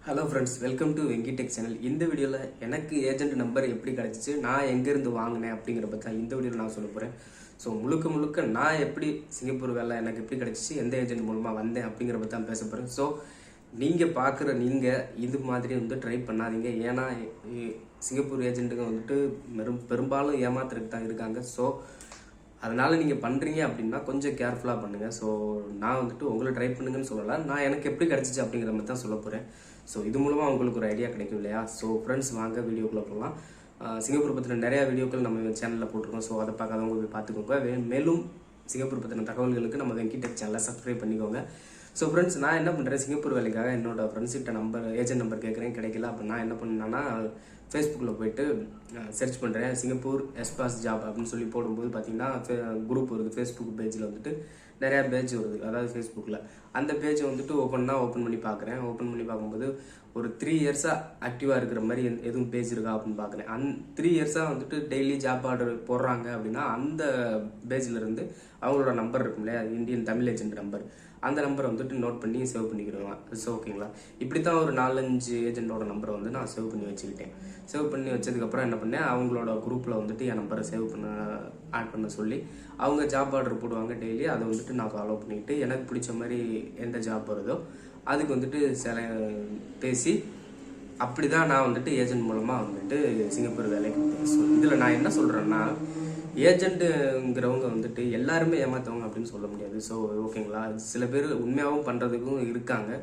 Hello friends, welcome to Venkitech channel. இந்த வீடியோவில் எனக்கு ஏஜென்ட் நம்பர் எப்படி கிடச்சிச்சு, நான் எங்கேருந்து வாங்கினேன் அப்படிங்கிற பற்றி தான் இந்த வீடியோவில் நான் சொல்ல போகிறேன். ஸோ முழுக்க நான் எப்படி சிங்கப்பூர் வேலை எனக்கு எப்படி கிடச்சிச்சு, எந்த ஏஜென்ட் மூலமாக வந்தேன் அப்படிங்கிற பற்றி தான் பேச போகிறேன். ஸோ நீங்கள் பார்க்குற நீங்கள் இது மாதிரி ட்ரை பண்ணாதீங்க. ஏன்னா சிங்கப்பூர் ஏஜென்ட்டுங்க பெரும்பாலும் ஏமாத்துறதுக்கு தான் இருக்காங்க. ஸோ அதனால் நீங்கள் பண்ணுறீங்க அப்படின்னா கொஞ்சம் கேர்ஃபுல்லாக பண்ணுங்கள். ஸோ நான் உங்களை ட்ரை பண்ணுங்கன்னு சொல்லலை, நான் எனக்கு எப்படி கிடச்சிச்சு அப்படிங்கிற மாதிரி தான் சொல்ல போகிறேன். ஸோ இது மூலமாக உங்களுக்கு ஒரு ஐடியா கிடைக்கும் இல்லையா? ஸோ ஃப்ரெண்ட்ஸ், வாங்க வீடியோக்குள்ளே போகலாம். சிங்கப்பூர் பற்றின நிறையா வீடியோக்கள் நம்ம சேனலில் போட்டிருக்கோம். ஸோ அதை பார்க்காதவங்க போய் பார்த்துக்கோங்க. மேலும் சிங்கப்பூர் பற்றின தகவல்களுக்கு நம்ம வெங்கிடெக் சேனலை சப்ஸ்கிரைப் பண்ணிக்கோங்க. ஸோ ஃப்ரெண்ட்ஸ், நான் என்ன பண்ணுறேன், சிங்கப்பூர் வேலைக்காக என்னோட ஃப்ரெண்ட்ஸ்கிட்ட ஏஜென்ட் நம்பர் கேட்குறேன், கிடைக்கல. அப்போ நான் என்ன பண்ணேன்னா ஃபேஸ்புக்கில் போயிட்டு சர்ச் பண்ணுறேன். சிங்கப்பூர் எஸ்பாஸ் ஜாப் அப்படின்னு சொல்லி போடும்போது பார்த்தீங்கன்னா குரூப் வருது. ஃபேஸ்புக் பேஜில் நிறையா பேஜ் வருது, அதாவது ஃபேஸ்புக்கில். அந்த பேஜை ஓப்பன் பண்ணி பார்க்குறேன். ஓப்பன் பண்ணி பார்க்கும்போது ஒரு 3 இயர்ஸாக ஆக்டிவாக இருக்கிற மாதிரி எதுவும் பேஜ் இருக்கா அப்படின்னு பார்க்குறேன். 3 இயர்ஸாக டெய்லி ஜாப் ஆர்டர் போடுறாங்க அப்படின்னா அந்த பேஜில் இருந்து அவங்களோட நம்பர் இருக்கும் இல்லையா, இந்தியன் தமிழ் ஏஜென்ட் நம்பர், அந்த நம்பரை நோட் பண்ணி சேவ் பண்ணிக்கிறோம். ஸோ ஓகேங்களா, இப்படி தான் ஒரு 4-5 ஏஜென்ட்டோட நம்பரை நான் சேவ் பண்ணி வச்சுக்கிட்டேன். சேவ் பண்ணி வச்சதுக்கப்புறம் என்ன பண்ணேன், அவங்களோட குரூப்பில் என் நம்பரை ஆட் பண்ண சொல்லி அவங்க ஜாப் ஆர்டர் போடுவாங்க டெய்லி. அதை நான் ஃபாலோ பண்ணிக்கிட்டு எனக்கு பிடிச்ச மாதிரி எந்த ஜாப் வருதோ அதுக்கு பேசி அப்படி தான் நான் ஏஜென்ட் மூலமாக சிங்கப்பூர் வேலைக்கு வந்தேன். ஸோ இதில் நான் என்ன சொல்கிறேன்னா, ஏஜென்ட்டுங்கிறவங்க எல்லாருமே ஏமாத்தவங்க அப்படின்னு சொல்ல முடியாது. ஸோ ஓகேங்களா, சில பேர் உண்மையாகவும் பண்ணுறதுக்கும் இருக்காங்க.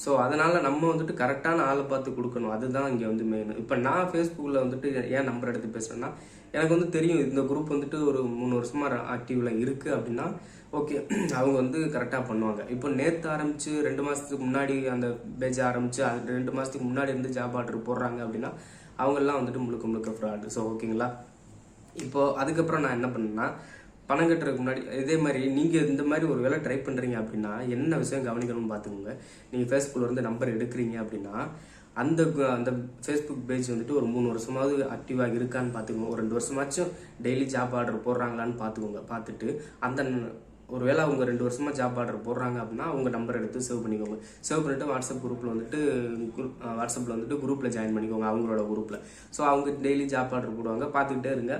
ஸோ அதனால் நம்ம கரெக்டான ஆளை பார்த்து கொடுக்கணும். அதுதான் இங்கே மெயின். இப்போ நான் ஃபேஸ்புக்கில் ஏன் நம்பர் எடுத்து பேசுகிறேன்னா, எனக்கு தெரியும் இந்த குரூப் ஒரு 3 வருஷமாக ஆக்டிவில் இருக்குது அப்படின்னா ஓகே, அவங்க கரெக்டாக பண்ணுவாங்க. இப்போ நேற்று ஆரம்பித்து 2 மாதத்துக்கு முன்னாடி அந்த பேஜ் ஆரம்பித்து அது 2 மாதத்துக்கு முன்னாடி இருந்து ஜாப் ஆர்டர் போடுறாங்க அப்படின்னா அவங்கெல்லாம் முழுக்க ஃப்ராடு. ஸோ ஓகேங்களா, இப்போது அதுக்கப்புறம் நான் என்ன பண்ணேன்னா, பணம் கட்டுறதுக்கு முன்னாடி இதே மாதிரி நீங்கள் இந்த மாதிரி ஒரு வேலை ட்ரை பண்ணுறீங்க அப்படின்னா என்ன விஷயம் கவனிக்கணும்னு பார்த்துக்கோங்க. நீங்கள் ஃபேஸ்புக்கில் நம்பர் எடுக்கிறீங்க அப்படின்னா அந்த ஃபேஸ்புக் பேஜ் ஒரு 3 வருஷமாவது ஆக்டிவாக இருக்கான்னு பார்த்துக்கோங்க. ஒரு 2 வருஷமாச்சும் டெய்லி ஜாப் ஆர்டர் போடுறாங்களான்னு பார்த்துக்கோங்க. பார்த்துட்டு அந்த ஒருவேளை அவங்க 2 வருஷமாக ஜாப் ஆர்டர் போடுறாங்க அப்படின்னா அவங்க நம்பர் எடுத்து சேவ் பண்ணிக்கோங்க. சேவ் பண்ணிவிட்டு வாட்ஸ்அப் குரூப்பில் வாட்ஸ்அப்பில் குரூப்பில் ஜாயின் பண்ணிக்கோங்க, அவங்களோட குரூப்பில். ஸோ அவங்க டெய்லி ஜாப் ஆர்டர் போடுவாங்க, பார்த்துக்கிட்டே இருங்க.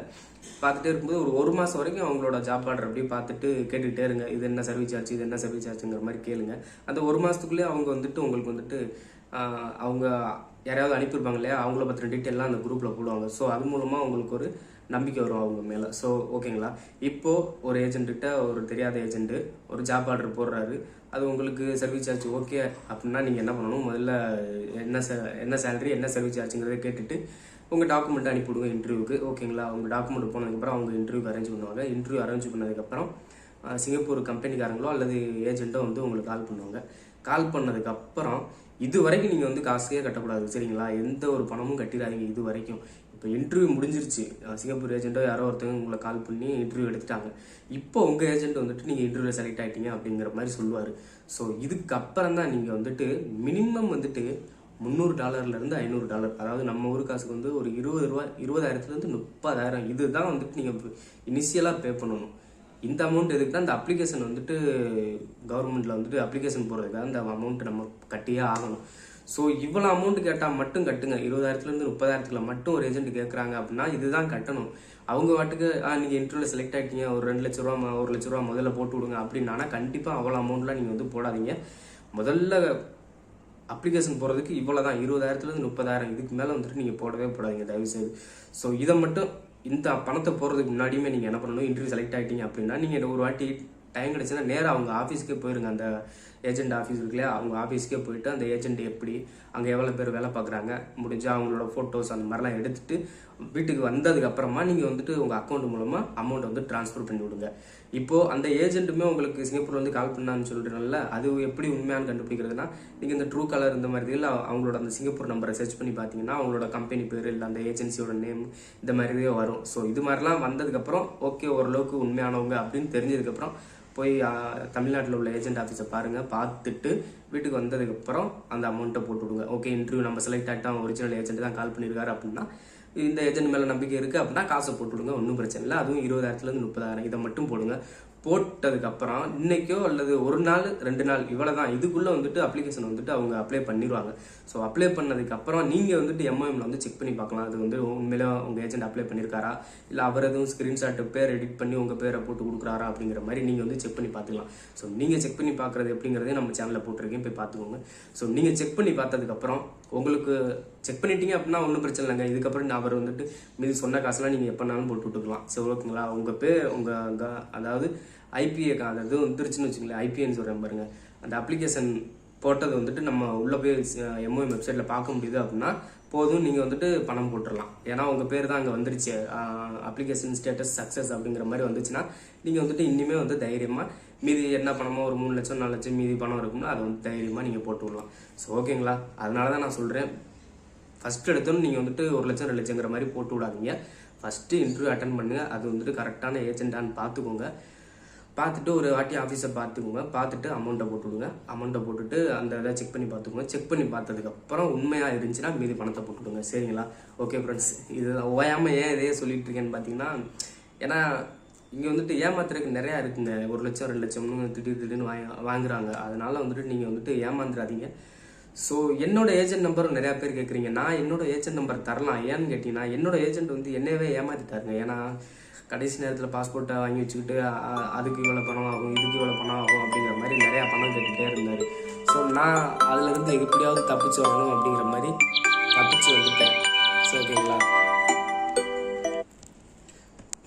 பார்த்துட்டே இருக்கும்போது ஒரு மாதம் வரைக்கும் அவங்களோட ஜாப் ஆர்டர் அப்படியே பார்த்துட்டு கேட்டுக்கிட்டே இருங்க. இது என்ன சர்வீஸ் ஆச்சு, இது என்ன சர்வீஸ் ஆச்சுங்கிற மாதிரி கேளுங்க. அந்த 1 மாதத்துக்குள்ளேயே அவங்க உங்களுக்கு அவங்க யாரையாவது அனுப்பியிருப்பாங்க இல்லையா, அவங்கள பற்றின டீட்டெயிலாம் அந்த குரூப்பில் போடுவாங்க. ஸோ அது மூலமாக உங்களுக்கு ஒரு நம்பிக்கை வரும் அவங்க மேலே. ஸோ ஓகேங்களா, இப்போது ஒரு ஏஜென்ட்டுகிட்ட ஒரு தெரியாத ஏஜென்ட்டு ஒரு ஜாப் ஆர்டர் போடுறாரு, அது உங்களுக்கு சர்வீஸ் சார்ஜ் ஓகே அப்படின்னா நீங்கள் என்ன பண்ணணும், முதல்ல என்ன சேலரி என்ன சர்வீஸ் சார்ஜுங்கிறத கேட்டுட்டு உங்கள் டாக்குமெண்ட் அனுப்பிவிடுங்க இன்டர்வியூக்கு. ஓகேங்களா, உங்கள் டாக்குமெண்ட் போனதுக்கப்புறம் அவங்க இன்டர்வியூக்கு அரேஞ்ச் பண்ணுவாங்க. இன்டர்வியூ அரேஞ்ச் பண்ணதுக்கப்புறம் சிங்கப்பூர் கம்பெனிக்காரங்களோ அல்லது ஏஜென்ட்டோ உங்களுக்கு கால் பண்ணுவாங்க. கால் பண்ணதுக்கப்புறம் இது வரைக்கும் நீங்கள் காசே கட்டக்கூடாது, சரிங்களா? எந்த ஒரு பணமும் கட்டிடாதீங்க இது வரைக்கும். இப்போ இன்டர்வியூ முடிஞ்சிருச்சு, சிங்கப்பூர் ஏஜென்ட்டோ யாரோ ஒருத்தவங்க உங்களை கால் பண்ணி இன்டர்வியூ எடுத்துட்டாங்க. இப்போ உங்கள் ஏஜென்ட் நீங்கள் இன்டர்வியூவில் செலக்ட் ஆகிட்டீங்க அப்படிங்கிற மாதிரி சொல்லுவார். ஸோ இதுக்கப்புறம் தான் நீங்கள் மினிமம் $300 $500, அதாவது நம்ம ஊர் காசுக்கு ஒரு $20,000 $30,000 இதுதான் நீங்கள் இனிஷியலாக பே பண்ணணும். இந்த அமௌண்ட் எதுக்குன்னா இந்த அப்ளிகேஷன் கவர்மெண்ட்டில் அப்ளிகேஷன் போடுறதுக்காக அந்த அமௌண்ட் நம்ம கட்டியே ஆகணும். ஸோ இவ்வளோ அமௌண்ட் கேட்டால் மட்டும் கட்டுங்க. $20,000 $30,000 மட்டும் ஒரு ஏஜென்ட் கேட்குறாங்க அப்படின்னா இதுதான் கட்டணும். அவங்க வாட்டுக்கு நீங்கள் இன்டர்வியூவில் செலக்ட் ஆகிட்டீங்க, ஒரு 2 லட்ச ரூபா 1 லட்ச ரூபா முதல்ல போட்டு விடுங்க அப்படின்னா கண்டிப்பாக அவ்வளோ அமௌண்ட்லாம் நீங்கள் போடாதீங்க. முதல்ல அப்ளிகேஷன் போகிறதுக்கு இவ்வளோ தான், $20,000 $30,000, இதுக்கு மேலே நீங்கள் போடவே போடாதீங்க தயவுசெய்து. ஸோ இதை மட்டும் இந்த பணத்தை போகிறதுக்கு முன்னாடியுமே நீங்கள் என்ன பண்ணணும், இன்டர்வியூ செலக்ட் ஆகிட்டீங்க அப்படின்னா நீங்கள் ஒரு வாட்டி டைம் கிடச்சுன்னா நேராக அவங்க ஆஃபீஸ்க்கே போயிருங்க. அந்த ஏஜென்ட் ஆஃபீஸ் இருக்குல்லையா, அவங்க ஆஃபீஸ்க்கே போயிட்டு அந்த ஏஜென்ட் எப்படி, அங்கே எவ்வளோ பேர் வேலை பார்க்குறாங்க, முடிஞ்சால் அவங்களோட ஃபோட்டோஸ் அந்த மாதிரிலாம் எடுத்துகிட்டு வீட்டுக்கு வந்ததுக்கப்புறமா நீங்கள் உங்கள் அக்கௌண்ட் மூலமாக அமௌண்ட் ட்ரான்ஸ்ஃபர் பண்ணி விடுங்க. இப்போது அந்த ஏஜென்ட்டுமே உங்களுக்கு சிங்கப்பூர் கால் பண்ணான்னு சொல்கிறனால அது எப்படி உண்மையான கண்டுபிடிக்கிறதுனா, நீங்கள் இந்த ட்ரூ காலர் இந்த மாதிரி இல்லை அவங்களோட அந்த சிங்கப்பூர் நம்பரை சர்ச் பண்ணி பார்த்தீங்கன்னா அவங்களோட கம்பெனி பேர் இல்லை அந்த ஏஜென்சியோட நேம் இந்த மாதிரியே வரும். ஸோ இது மாதிரிலாம் வந்ததுக்கப்புறம் ஓகே ஓரளவுக்கு உண்மையானவங்க அப்படின்னு தெரிஞ்சதுக்கப்புறம் போய் தமிழ்நாட்டில் உள்ள ஏஜென்ட் ஆஃபீஸை பாருங்கள். பார்த்துட்டு வீட்டுக்கு வந்ததுக்கப்புறம் அந்த அமௌண்ட்டை போட்டு விடுங்க. ஓகே, இன்டர்வியூ நம்ம செலக்ட் ஆகிட்டோம், ஒரிஜினல் ஏஜென்ட் தான் கால் பண்ணியிருக்காரு அப்படின்னா இந்த ஏஜென்ட் மேலே நம்பிக்கை இருக்குது அப்படின்னா காசை போட்டு விடுங்க, ஒன்றும் பிரச்சனை இல்லை. அதுவும் $20,000 $30,000 இதை மட்டும் போடுங்க. போட்டதுக்கப்புறம் இன்னைக்கோ அல்லது ஒரு நாள் 2 நாள் இவ்வளோ தான், இதுக்குள்ளே வந்துட்டு அப்ளிகேஷன் வந்துட்டு அவங்க அப்ளை பண்ணிடுவாங்க. ஸோ அப்ளை பண்ணதுக்கப்புறம் நீங்கள் வந்துட்டு எம்ஓஎம்ல வந்து செக் பண்ணி பார்க்கலாம். அது வந்து உண்மையிலே உங்கள் ஏஜென்ட் அப்ளை பண்ணியிருக்காரா, இல்லை அவர் எதுவும் ஸ்க்ரீன்ஷாட்டு பேர் எடிட் பண்ணி உங்கள் பேரை போட்டு கொடுக்குறாரா அப்படிங்கிற மாதிரி நீங்கள் வந்து செக் பண்ணி பார்த்துக்கலாம். ஸோ நீங்கள் செக் பண்ணி பார்க்குறது எப்படிங்கிறதே நம்ம சேனலில் போட்டிருக்கேன், போய் பார்த்துக்கோங்க. ஸோ நீங்கள் செக் பண்ணி பார்த்ததுக்கப்புறம் உங்களுக்கு செக் பண்ணிட்டீங்க அப்படின்னா ஒன்றும் பிரச்சனை இல்லைங்க. இதுக்கப்புறம் அவர் வந்துட்டு மீதி சொன்ன காசுலாம் நீங்கள் எப்போனாலும் போட்டு விட்டுக்கலாம். சரி ஓகேங்களா. உங்கள் பேர் அதாவது ஐபிஏ அதாவது வந்துருச்சுன்னு வச்சுங்களேன், ஐபிஏன்னு சொல்கிறேன் பாருங்க, அந்த அப்ளிகேஷன் போட்டது வந்துட்டு நம்ம உள்ளே போய் எம்ஓஎம் வெப்சைட்டில் பார்க்க முடியுது அப்படின்னா போதும், நீங்கள் வந்துட்டு பணம் போட்டுடலாம். ஏன்னா உங்கள் பேர் தான் அங்கே வந்துருச்சு, அப்ளிகேஷன் ஸ்டேட்டஸ் சக்ஸஸ் அப்படிங்கிற மாதிரி வந்துச்சுன்னா நீங்கள் வந்துட்டு இனிமேல் வந்து தைரியமாக மீதி என்ன பணமோ ஒரு 3 லட்சம் 4 லட்சம் மீதி பணம் இருக்கும்னா அதை வந்து தைரியமாக நீங்கள் போட்டு விடலாம். ஸோ ஓகேங்களா. அதனால தான் நான் சொல்கிறேன், ஃபஸ்ட் எடுத்தோன்னு நீங்கள் வந்துட்டு 1 லட்சம் 2 லட்சங்கிற மாதிரி போட்டு விடாதீங்க. ஃபஸ்ட்டு இன்டர்வியூ அட்டன் பண்ணுங்கள். அது வந்துட்டு கரெக்டான ஏஜென்ட்டான்னு பார்த்துக்கோங்க. பார்த்துட்டு ஒரு வாட்டி ஆஃபீஸை பார்த்துக்கோங்க. பார்த்துட்டு அமௌண்ட்டை போட்டு விடுங்க. அமௌண்ட்டை போட்டுட்டு அந்த இதை செக் பண்ணி பார்த்துக்கோங்க. செக் பண்ணி பார்த்ததுக்கப்புறம் உண்மையாக இருந்துச்சுன்னா மீதி பணத்தை போட்டுவிடுங்க. சரிங்களா. ஓகே ஃப்ரெண்ட்ஸ், இது ஓயாமல் ஏன் இதையே சொல்லிட்டு இருக்கேன்னு பார்த்தீங்கன்னா, ஏன்னா இங்கே வந்துட்டு ஏமாத்துறதுக்கு நிறையா இருக்குங்க. 1 லட்சம் 2 லட்சம்னு திடீர்னு வாங்குறாங்க. அதனால வந்துட்டு நீங்கள் வந்துட்டு ஏமாந்துடாதீங்க. ஸோ என்னோட ஏஜென்ட் நம்பரும் நிறையா பேர் கேட்குறீங்க. நான் என்னோட ஏஜென்ட் நம்பர் தரலாம். ஏன்னு கேட்டிங்கன்னா, என்னோட ஏஜென்ட் வந்து என்னவே ஏமாற்றிட்டாருங்க. ஏன்னா கடைசி நேரத்தில் பாஸ்போர்ட்டை வாங்கி வச்சுக்கிட்டு அதுக்கு இவ்வளோ பணம் ஆகும், இதுக்கு இவ்வளோ பணம் ஆகும் அப்படிங்கிற மாதிரி நிறையா பணம் கேட்டுகிட்டே இருந்தார். ஸோ நான் அதுலேருந்து எப்படியாவது தப்பிச்சு வரணும் அப்படிங்கிற மாதிரி தப்பிச்சு வந்துட்டேன். ஸோ ஓகேங்களா.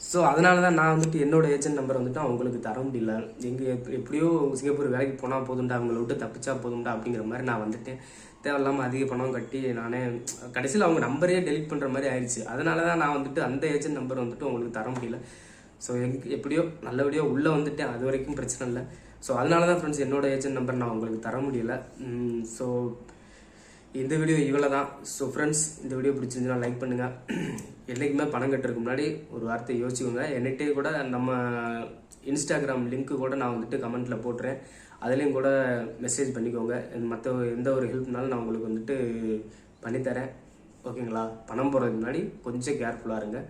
ஸோ அதனால தான் நான் வந்துட்டு என்னோட ஏஜென்ட் நம்பர் வந்துட்டு அவங்களுக்கு தர முடியல. எங்கே எப்படியோ சிங்கப்பூர் வேலைக்கு போனால் போதும்டா, அவங்கள விட்டு தப்பிச்சா போதும்டா அப்படிங்கிற மாதிரி நான் வந்துட்டேன். தேவையில்லாமல் அதிக பணம் கட்டி நானே கடைசியில் அவங்க நம்பரே டெலிட் பண்ணுற மாதிரி ஆயிடுச்சு. அதனால தான் நான் வந்துட்டு அந்த ஏஜென்ட் நம்பர் வந்துட்டு உங்களுக்கு தர முடியல. ஸோ எப்படியோ நல்லபடியாக உள்ளே வந்துட்டேன், அது வரைக்கும் பிரச்சனை இல்லை. ஸோ அதனால தான் ஃப்ரெண்ட்ஸ் என்னோட ஏஜென்ட் நம்பர் நான் உங்களுக்கு தர முடியல. ஸோ இந்த வீடியோ இவ்வளோ தான். ஸோ ஃப்ரெண்ட்ஸ், இந்த வீடியோ பிடிச்சிருந்துச்சுன்னா லைக் பண்ணுங்கள். என்றைக்குமே பணம் கட்டுறதுக்கு முன்னாடி ஒரு வார்த்தை யோசிச்சுக்கோங்க. என்னகிட்டே கூட நம்ம இன்ஸ்டாகிராம் லிங்க்கு கூட நான் வந்துட்டு கமெண்ட்டில் போட்டுறேன், அதுலேயும் கூட மெசேஜ் பண்ணிக்கோங்க. மற்ற எந்த ஒரு ஹெல்ப்னாலும் நான் உங்களுக்கு வந்துட்டு பண்ணித்தரேன். ஓகேங்களா. பணம் போகிறதுக்கு முன்னாடி கொஞ்சம் கேர்ஃபுல்லாக இருங்க.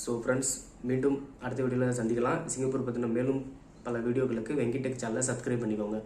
ஸோ ஃப்ரெண்ட்ஸ், மீண்டும் அடுத்த வீடியோவில் சந்திக்கலாம். சிங்கப்பூர் பற்றின மேலும் பல வீடியோக்களுக்கு வெங்கிடெக் சேனலை சப்ஸ்கிரைப் பண்ணிக்கோங்க.